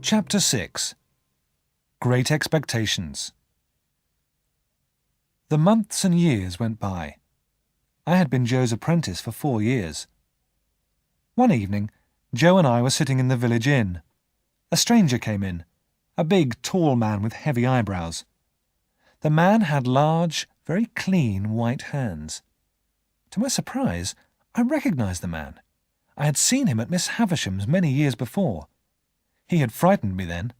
Chapter 6. Great Expectations. The months and years went by. I had been Joe's apprentice for 4 years. One evening, Joe and I were sitting in the village inn. A stranger came in, a big, tall man with heavy eyebrows. The man had large, very clean white hands. To my surprise, I recognized the man. I had seen him at Miss Havisham's many years before. He had frightened me then.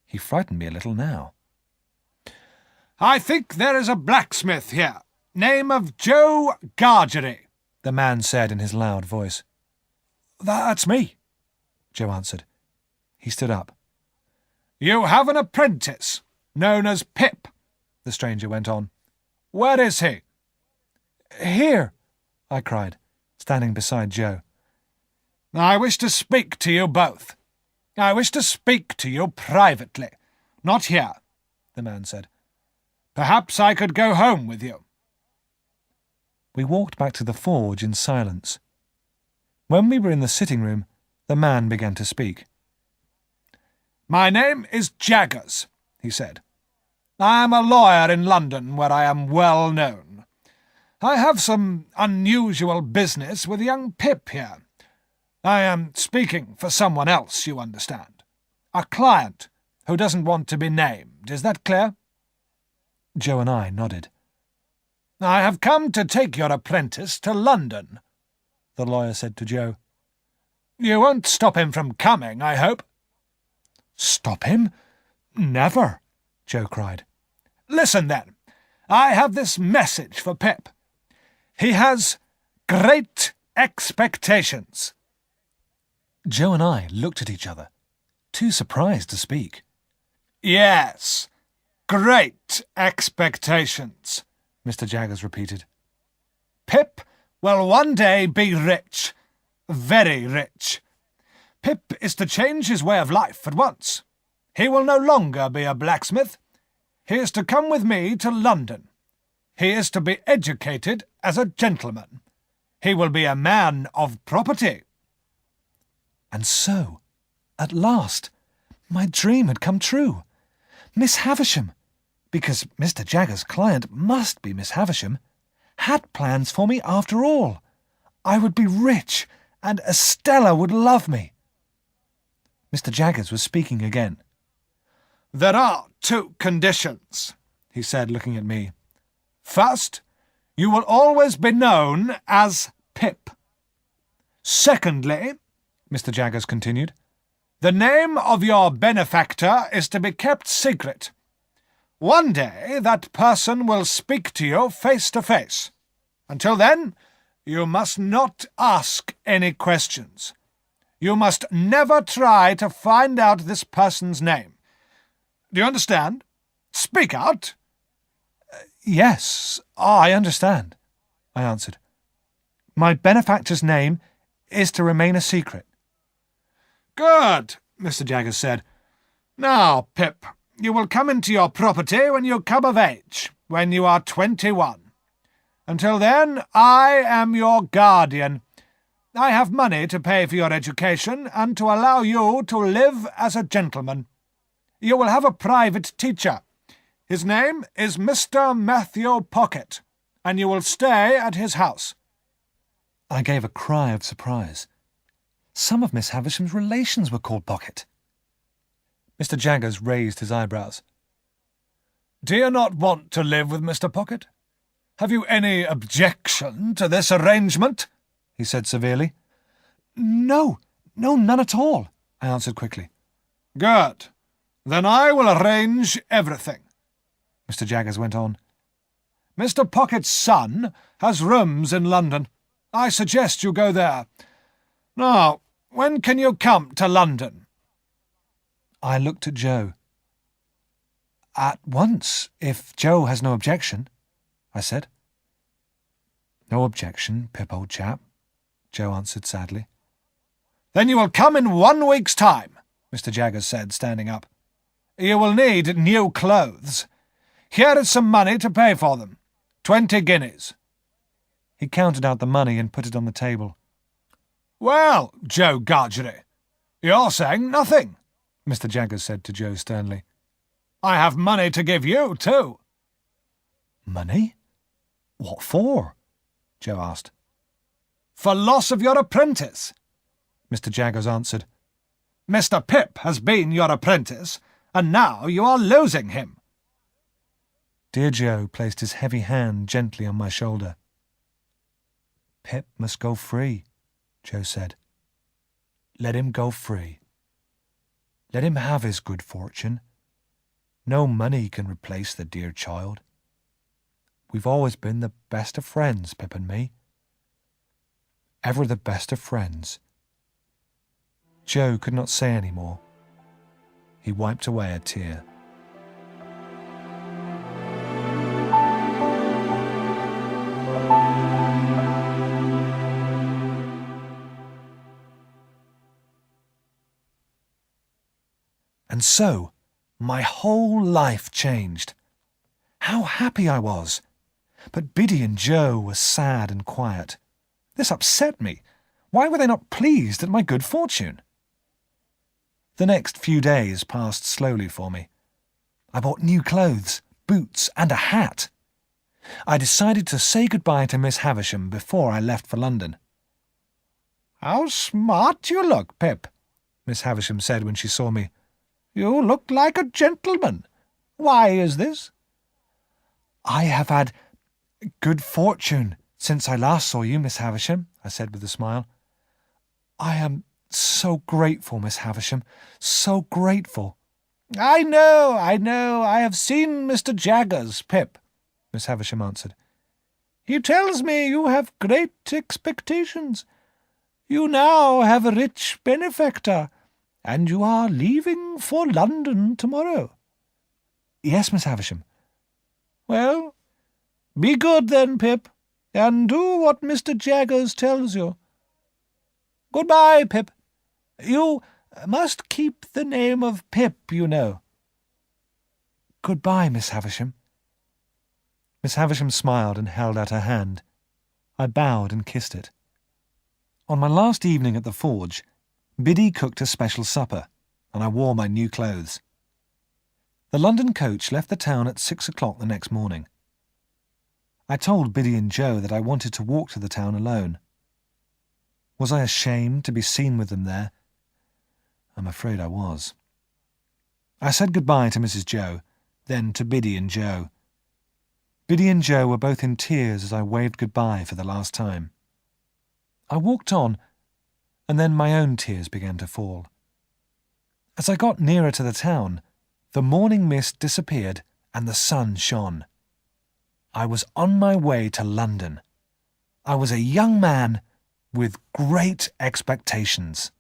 He frightened me a little now. "I think there is a blacksmith here, name of Joe Gargery," the man said in his loud voice. "That's me," Joe answered. He stood up. "You have an apprentice, known as Pip," the stranger went on. "Where is he?" "Here," I cried, standing beside Joe. "I wish to speak to you both. I wish to speak to you privately, not here," the man said. "Perhaps I could go home with you." We walked back to the forge in silence. When we were in the sitting room, the man began to speak. "My name is Jaggers," he said. "I am a lawyer in London, where I am well known. I have some unusual business with young Pip here. I am speaking for someone else, you understand. A client who doesn't want to be named. Is that clear?" Joe and I nodded. "I have come to take your apprentice to London," the lawyer said to Joe. "You won't stop him from coming, I hope?" "Stop him? Never!" Joe cried. "Listen, then. I have this message for Pip. He has great expectations." Joe and I looked at each other, too surprised to speak. "Yes, great expectations," Mr. Jaggers repeated. "Pip will one day be rich, very rich. Pip is to change his way of life at once. He will no longer be a blacksmith. He is to come with me to London. He is to be educated as a gentleman. He will be a man of property." And so, at last, my dream had come true. Miss Havisham, because Mr. Jaggers' client must be Miss Havisham, had plans for me after all. I would be rich, and Estella would love me. Mr. Jaggers was speaking again. "There are 2 conditions," he said, looking at me. "First, you will always be known as Pip. Secondly," Mr. Jaggers continued, "the name of your benefactor is to be kept secret. One day that person will speak to you face to face. Until then, you must not ask any questions. You must never try to find out this person's name. Do you understand? Speak out." "Yes, I understand," I answered. "My benefactor's name is to remain a secret." "Good," Mr. Jaggers said. "Now, Pip, you will come into your property when you come of age, when you are 21. Until then, I am your guardian. I have money to pay for your education and to allow you to live as a gentleman. You will have a private teacher. His name is Mr. Matthew Pocket, and you will stay at his house." I gave a cry of surprise. Some of Miss Havisham's relations were called Pocket. Mr. Jaggers raised his eyebrows. "Do you not want to live with Mr. Pocket? Have you any objection to this arrangement?" he said severely. No, none at all," I answered quickly. "Good. Then I will arrange everything," Mr. Jaggers went on. "Mr. Pocket's son has rooms in London. I suggest you go there. Now, when can you come to London?" I looked at Joe. "At once, if Joe has no objection," I said. "No objection, Pip, old chap," Joe answered sadly. "Then you will come in 1 week's time," Mr. Jaggers said, standing up. "You will need new clothes. Here is some money to pay for them. 20 guineas. He counted out the money and put it on the table. "Well, Joe Gargery, you're saying nothing. Mr. Jaggers said to Joe sternly. I have money to give you, too. Money? What for? Joe asked. For loss of your apprentice, Mr. Jaggers answered. Mr. Pip has been your apprentice, and now you are losing him. Dear Joe placed his heavy hand gently on my shoulder. Pip must go free, Joe said. Let him go free. Let him have his good fortune. No money can replace the dear child. We've always been the best of friends, Pip and me. Ever the best of friends. Joe could not say any more. He wiped away a tear. And so, my whole life changed. How happy I was! But Biddy and Joe were sad and quiet. This upset me. Why were they not pleased at my good fortune? The next few days passed slowly for me. I bought new clothes, boots, and a hat. I decided to say goodbye to Miss Havisham before I left for London. How smart you look, Pip, Miss Havisham said when she saw me. You look like a gentleman. Why is this? I have had good fortune since I last saw you, Miss Havisham, I said with a smile. I am so grateful, Miss Havisham, so grateful. I know. I have seen Mr. Jaggers, Pip, Miss Havisham answered. He tells me you have great expectations. You now have a rich benefactor, and you are leaving for London tomorrow. Yes, Miss Havisham. Well, be good then, Pip, and do what Mr. Jaggers tells you. Goodbye, Pip. You must keep the name of Pip, you know. Goodbye, Miss Havisham. Miss Havisham smiled and held out her hand. I bowed and kissed it. On my last evening at the forge, Biddy cooked a special supper, and I wore my new clothes. The London coach left the town at 6 o'clock the next morning. I told Biddy and Joe that I wanted to walk to the town alone. Was I ashamed to be seen with them there? I'm afraid I was. I said goodbye to Mrs. Joe, then to Biddy and Joe. Biddy and Joe were both in tears as I waved goodbye for the last time. I walked on, and then my own tears began to fall. As I got nearer to the town, the morning mist disappeared and the sun shone. I was on my way to London. I was a young man with great expectations.